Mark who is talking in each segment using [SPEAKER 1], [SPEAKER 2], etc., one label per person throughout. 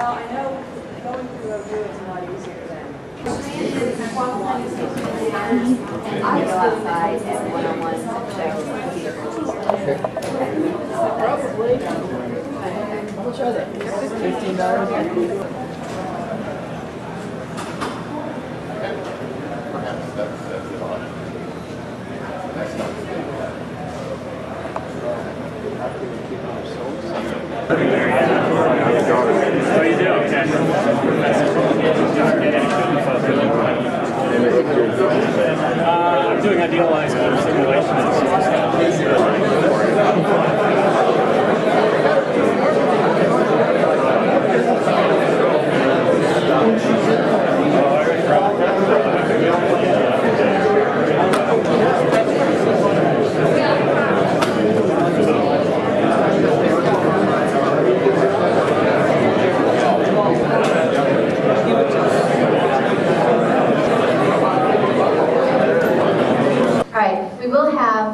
[SPEAKER 1] Well, I know going through OU is a lot easier than.
[SPEAKER 2] I go outside and one-on-one
[SPEAKER 1] Probably. How much are they? $15.
[SPEAKER 3] Perhaps that's it on it. Next time.
[SPEAKER 4] What do you do? I'm doing idealized simulations.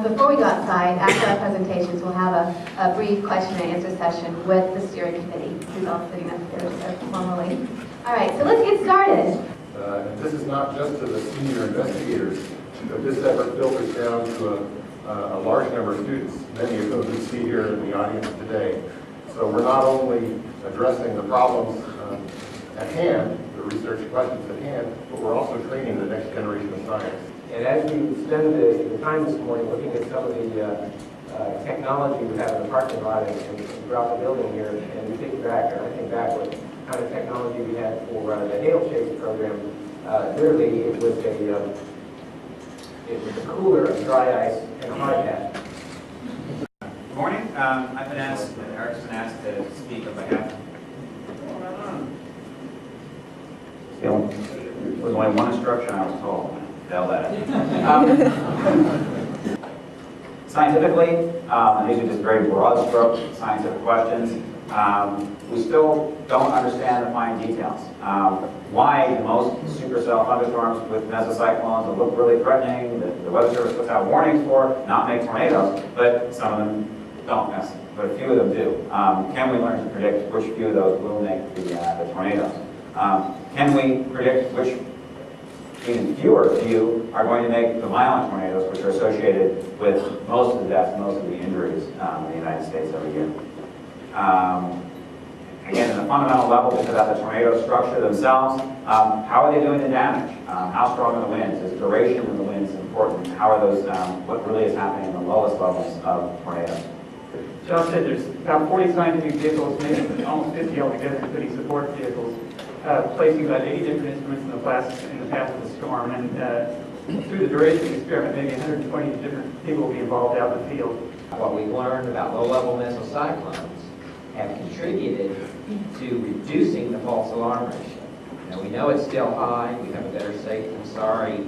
[SPEAKER 2] Before we go outside, after our presentations, we'll have a brief question and answer session with the steering committee, who's all sitting up here so formally. All right, so let's get started.
[SPEAKER 3] This is not just to the senior investigators, but this effort filters down to a large number of students, many of whom we see here in the audience today. So we're not only addressing the problems at hand, the research questions at hand, but we're also training the next generation of science.
[SPEAKER 5] And as we spend the time this morning looking at some of the technology we have in the parking lot and throughout the building here, and we think back, or I think back what kind of technology we had for the hail chase program, literally it was a cooler of dry ice and a hard hat.
[SPEAKER 6] Good morning. I've been asked, Eric's been asked to speak on behalf. There was only one instruction I was told. Tell that. Scientifically, these are just very broad stroke scientific questions. We still don't understand the fine details. Why most supercell thunderstorms with mesocyclones that look really threatening, the Weather Service puts out warnings for, not make tornadoes, but some of them don't necessarily, but a few of them do. Can we learn to predict which few of those will make the tornadoes? Can we predict which even fewer few are going to make the violent tornadoes, which are associated with most of the deaths, most of the injuries in the United States every year. Again, at a fundamental level, because of the tornado structure themselves, how are they doing the damage? How strong are the winds? Is duration of the winds important? How are those, what really is happening in the lowest levels of tornadoes?
[SPEAKER 7] John said there's about 40 scientific vehicles, maybe almost 50 altogether, including support vehicles, placing about 80 different instruments in the path of the storm. And through the duration of the experiment, maybe 120 different people will be involved out in the field.
[SPEAKER 8] What we've learned about low-level mesocyclones have contributed to reducing the false alarm ratio. Now, we know it's still high. We have a better safe than sorry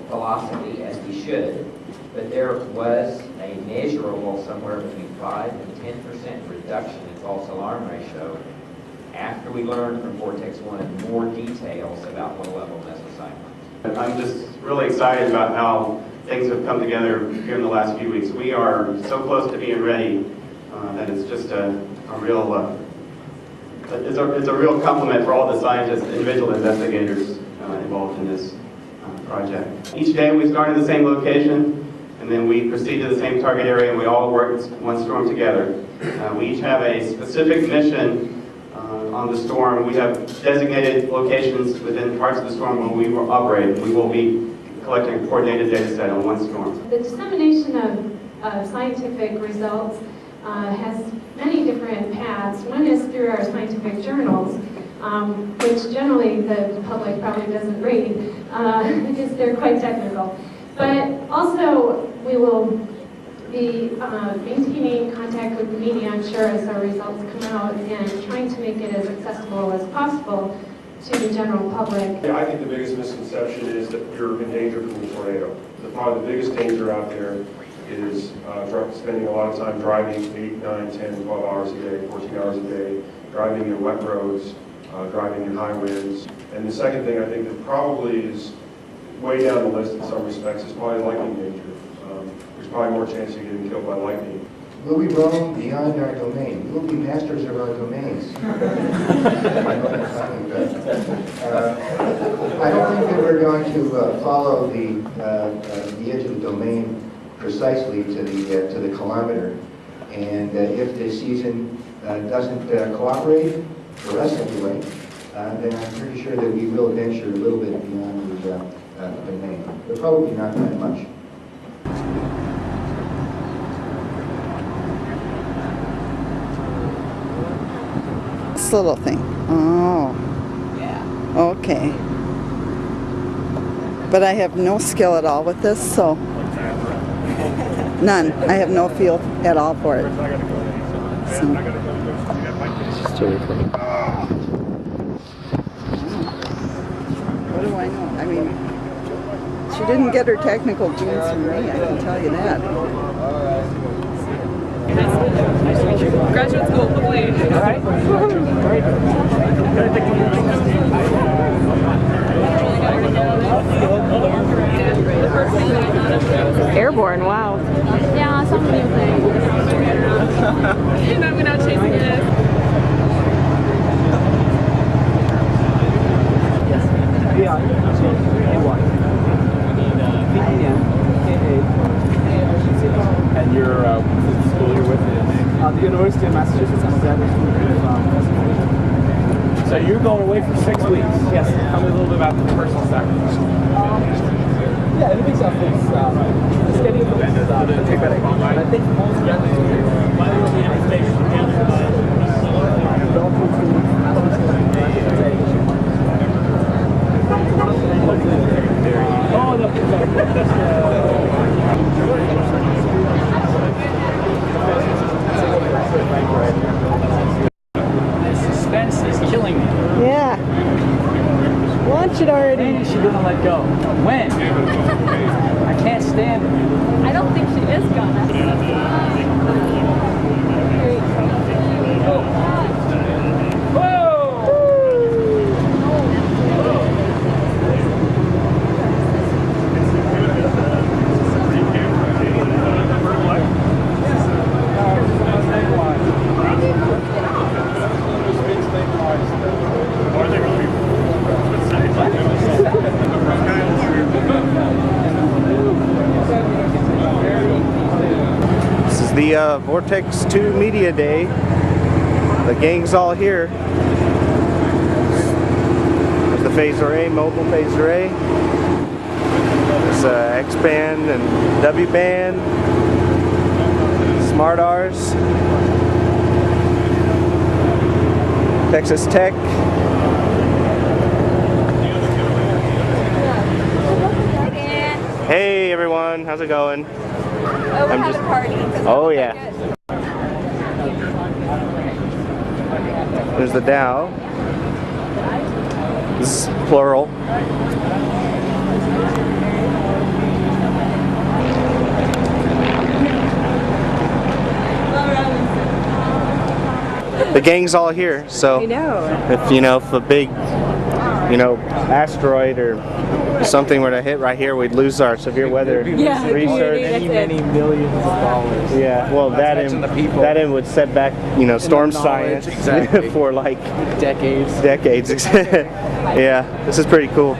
[SPEAKER 8] philosophy, as we should. But there was a measurable somewhere between 5 and 10% reduction in false alarm ratio after we learned from Vortex1 more details about low-level mesocyclones.
[SPEAKER 9] I'm just really excited about how things have come together here in the last few weeks. We are so close to being ready that it's just a real it's a real compliment for all the scientists, individual investigators involved in this project. Each day we start in the same location, and then we proceed to the same target area, and we all work one storm together. We each have a specific mission on the storm. We have designated locations within parts of the storm where we will operate. We will be collecting a coordinated data set on one storm.
[SPEAKER 10] The dissemination of scientific results has many different paths. One is through our scientific journals, which generally the public probably doesn't read because they're quite technical. But also we will be maintaining contact with the media, I'm sure, as our results come out, and trying to make it as accessible as possible to the general public.
[SPEAKER 11] Yeah, I think the biggest misconception is that you're in danger from the tornado. Probably the biggest danger out there is spending a lot of time driving 8, 9, 10, 12 hours a day, 14 hours a day, driving in wet roads, driving in high winds. And the second thing I think that probably is way down the list in some respects is probably lightning danger. There's probably more chance of getting killed by lightning.
[SPEAKER 12] Will we roam beyond our domain? We'll be masters of our domains. I don't think that we're going to follow the edge of the domain precisely to the kilometer. And if the season doesn't cooperate, for us anyway, then I'm pretty sure that we will venture a little bit beyond the domain, but probably not that much.
[SPEAKER 13] This little thing. Oh. Yeah. Okay. But I have no skill at all with this, so. None. I have no feel at all for it. So. What do I know? I mean, she didn't get her technical genes from me, I can tell you that.
[SPEAKER 1] Graduate school, hopefully. All right. Airborne, wow. Yeah, some new thing. And I'm not chasing it.
[SPEAKER 14] Yes. Yeah. And you're the school you're with is? The University of Massachusetts. I'm a graduate student from. So you're going away for 6 weeks? Yes. Tell me a little bit about the personal sacrifice. Yeah, the big stuff is the study of the take that on. I think most graduate students suspense is killing me.
[SPEAKER 13] Yeah. Launch it already.
[SPEAKER 14] When is she gonna let go? When? I can't stand it.
[SPEAKER 1] I don't think she is gonna.
[SPEAKER 15] The Vortex2 Media Day. The gang's all here. There's the Phase Array, mobile Phase Array. There's X-Band and W-Band. Smart R's. Texas Tech. Hey everyone, how's it going?
[SPEAKER 1] Oh, we're having a party.
[SPEAKER 15] Oh yeah. There's the Dow. This is plural. The gang's all here, so
[SPEAKER 1] I know.
[SPEAKER 15] if a big, asteroid or something were to hit right here, we'd lose our severe weather research.
[SPEAKER 14] Many millions of dollars.
[SPEAKER 15] Yeah, well, that end would set back, storm science
[SPEAKER 14] exactly.
[SPEAKER 15] for like
[SPEAKER 14] decades.
[SPEAKER 15] Yeah, this is pretty cool.